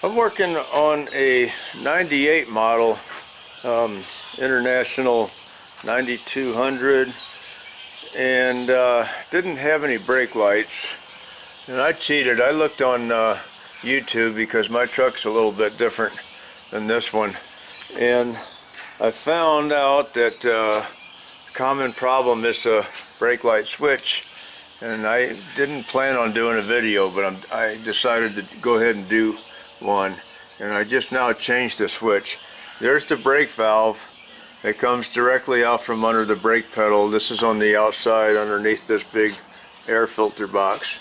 I'm working on a 98 model International 9200, and didn't have any brake lights. And I cheated. I looked on YouTube because my truck's a little bit different than this one, and I found out that a common problem is a brake light switch. And I didn't plan on doing a video, but I decided to go ahead and do one. And I just now changed the switch. There's the brake valve. It comes directly out from under the brake pedal. This is on the outside underneath this big air filter box.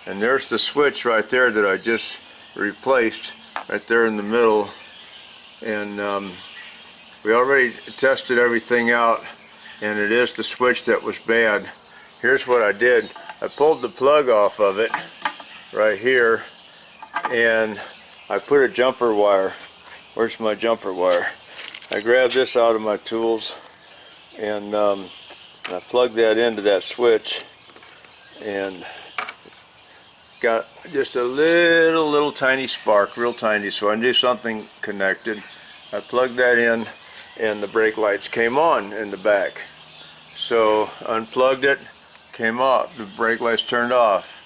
And there's the switch right there that I just replaced, right there in the middle. And we already tested everything out, and it is the switch that was bad. Here's what I did. I pulled the plug off of it right here, and I put a jumper wire. Where's my jumper wire? I grabbed this out of my tools, and I plugged that into that switch, and got just a little tiny spark, real tiny, so I knew something connected. I plugged that in, and the brake lights came on in the back. So unplugged it, came off, the brake lights turned off.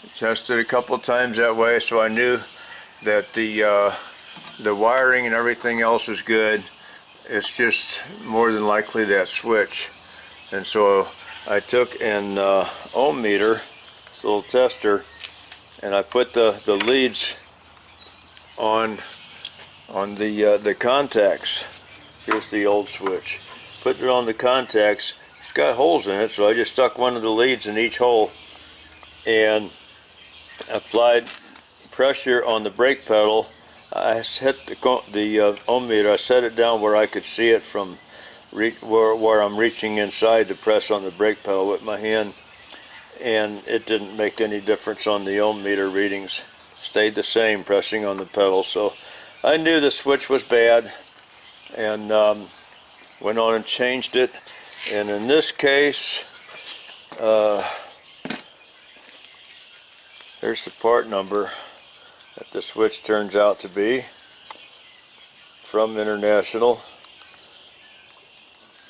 I tested a couple times that way, so I knew that the wiring and everything else is good. It's just more than likely that switch. And so I took an ohm meter, this little tester, and I put the leads on the contacts. Here's the old switch. Put it on the contacts. It's got holes in it, so I just stuck one of the leads in each hole and applied pressure on the brake pedal. I set the ohm meter, I set it down where I could see it from where I'm reaching inside to press on the brake pedal with my hand, and it didn't make any difference on the ohm meter readings. Stayed the same pressing on the pedal. So I knew the switch was bad, and went on and changed it. And in this case, there's the part number that the switch turns out to be from International.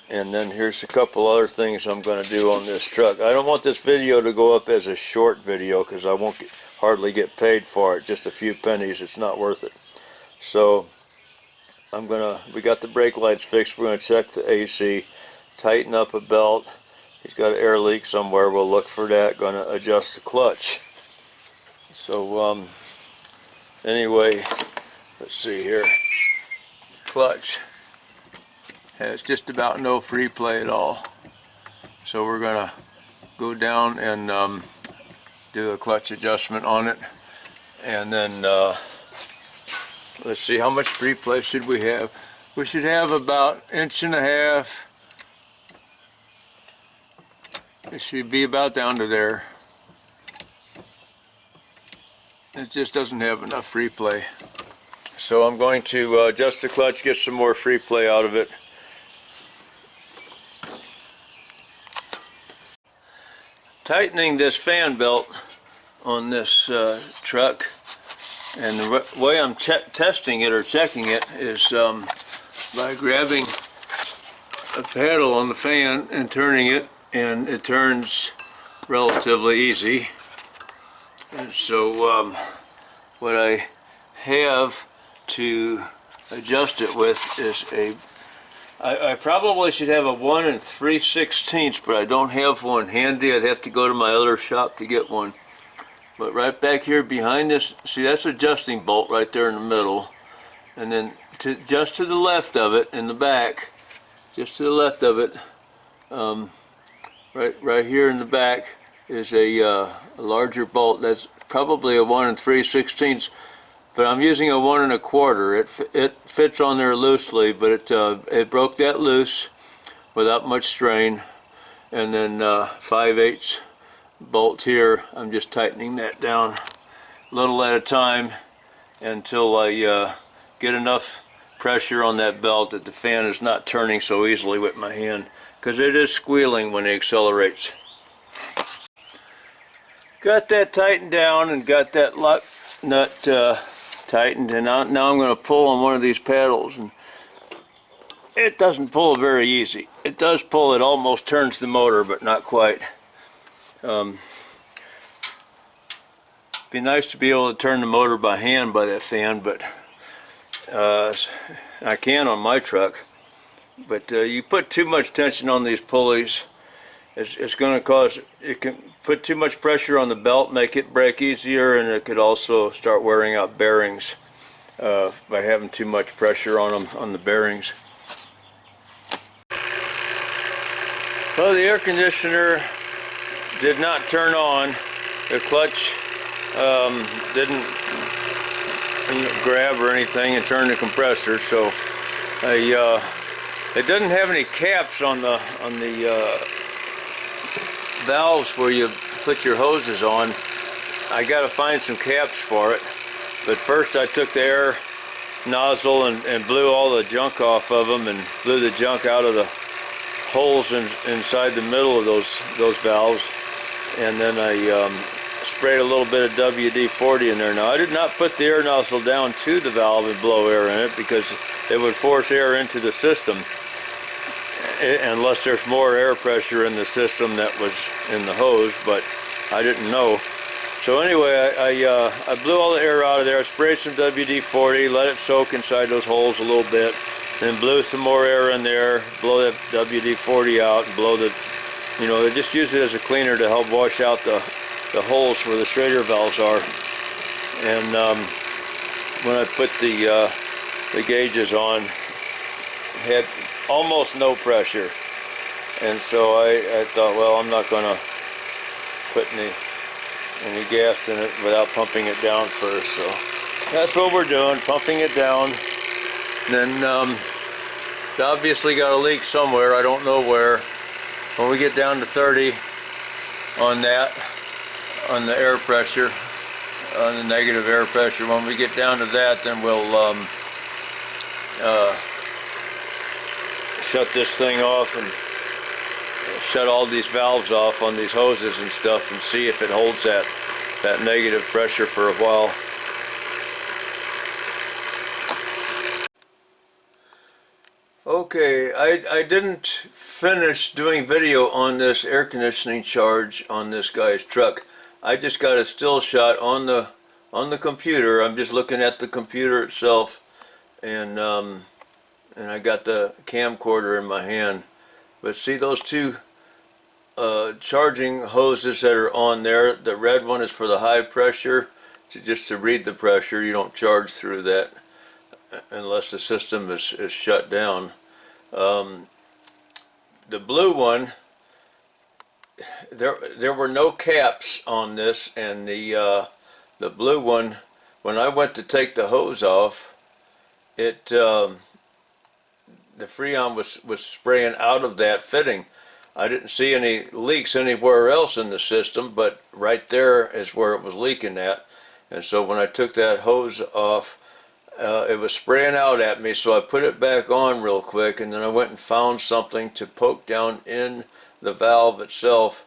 And then here's a couple other things I'm going to do on this truck. I don't want this video to go up as a short video because I won't hardly get paid for it. Just a few pennies, it's not worth it. So we got the brake lights fixed. We're going to check the AC, tighten up a belt. He's got an air leak somewhere. We'll look for that. Going to adjust the clutch. So anyway, let's see here. Clutch has just about no free play at all. So we're going to go down and do a clutch adjustment on it, and then let's see, how much free play should we have? We should have about 1.5 inches. It should be about down to there. It just doesn't have enough free play. So I'm going to adjust the clutch, get some more free play out of it. Tightening this fan belt on this truck, and the way I'm testing it or checking it is by grabbing a paddle on the fan and turning it, and it turns relatively easy. And so what I have to adjust it with is I probably should have a 1 3/16, but I don't have one handy. I'd have to go to my other shop to get one. But right back here behind this, see, that's adjusting bolt right there in the middle. And then just to the left of it, in the back, just to the left of it, right here in the back is a larger bolt. That's probably a 1 3/16. But I'm using a 1 1/4. It fits on there loosely, but it broke that loose without much strain. And then 5/8 bolt here. I'm just tightening that down a little at a time until I get enough pressure on that belt that the fan is not turning so easily with my hand, because it is squealing when it accelerates. Got that tightened down and got that lock nut tightened, and now I'm going to pull on one of these paddles, and it doesn't pull very easy. It does pull, it almost turns the motor, but not quite. Be nice to be able to turn the motor by hand by that fan, but I can on my truck. But you put too much tension on these pulleys, it's going to cause, it can put too much pressure on the belt, make it break easier, and it could also start wearing out bearings by having too much pressure on them, on the bearings. Well, the air conditioner did not turn on. The clutch didn't grab or anything and turn the compressor, so it doesn't have any caps on the valves where you put your hoses on. I got to find some caps for it, but first I took the air nozzle and blew all the junk off of them, and blew the junk out of the holes inside the middle of those valves, and then I sprayed a little bit of WD-40 in there. Now, I did not put the air nozzle down to the valve and blow air in it, because it would force air into the system unless there's more air pressure in the system that was in the hose, but I didn't know. So anyway, I blew all the air out of there. I sprayed some WD-40, let it soak inside those holes a little bit, then blew some more air in there, blow that WD-40 out, and blow the, you know, they just use it as a cleaner to help wash out the holes where the Schrader valves are. And when I put the gauges on, had almost no pressure, and so I thought, well, I'm not going to put any gas in it without pumping it down first. So that's what we're doing, pumping it down. Then it's obviously got a leak somewhere, I don't know where. When we get down to 30 on that, on the air pressure, on the negative air pressure, when we get down to that, then we'll shut this thing off and shut all these valves off on these hoses and stuff, and see if it holds that negative pressure for a while. Okay, I didn't finish doing video on this air conditioning charge on this guy's truck. I just got a still shot on the computer. I'm just looking at the computer itself, and I got the camcorder in my hand. But see those two charging hoses that are on there? The red one is for the high pressure, just to read the pressure. You don't charge through that unless the system is shut down. The blue one, there were no caps on this, and the blue one, when I went to take the hose off, the Freon was spraying out of that fitting. I didn't see any leaks anywhere else in the system, but right there is where it was leaking at. And so when I took that hose off, it was spraying out at me, so I put it back on real quick, and then I went and found something to poke down in the valve itself,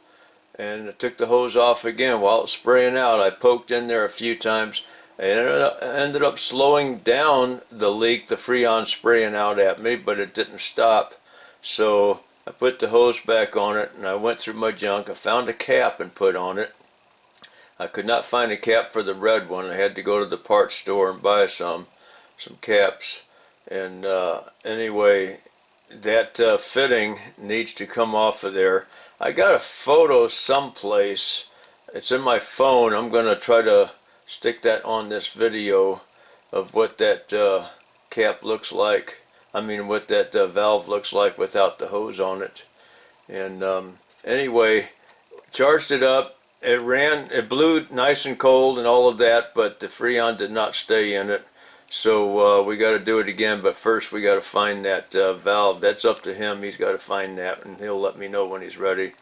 and I took the hose off again while it's spraying out. I poked in there a few times, and it ended up slowing down the leak, the Freon spraying out at me, but it didn't stop. So I put the hose back on it, and I went through my junk. I found a cap and put on it. I could not find a cap for the red one. I had to go to the parts store and buy some caps. And anyway, that fitting needs to come off of there. I got a photo someplace. It's in my phone. I'm going to try to stick that on this video of what that cap looks like. I mean, what that valve looks like without the hose on it. And anyway, charged it up. It ran, it blew nice and cold and all of that, but the Freon did not stay in it. So we got to do it again, but first we got to find that valve. That's up to him. He's got to find that, and he'll let me know when he's ready.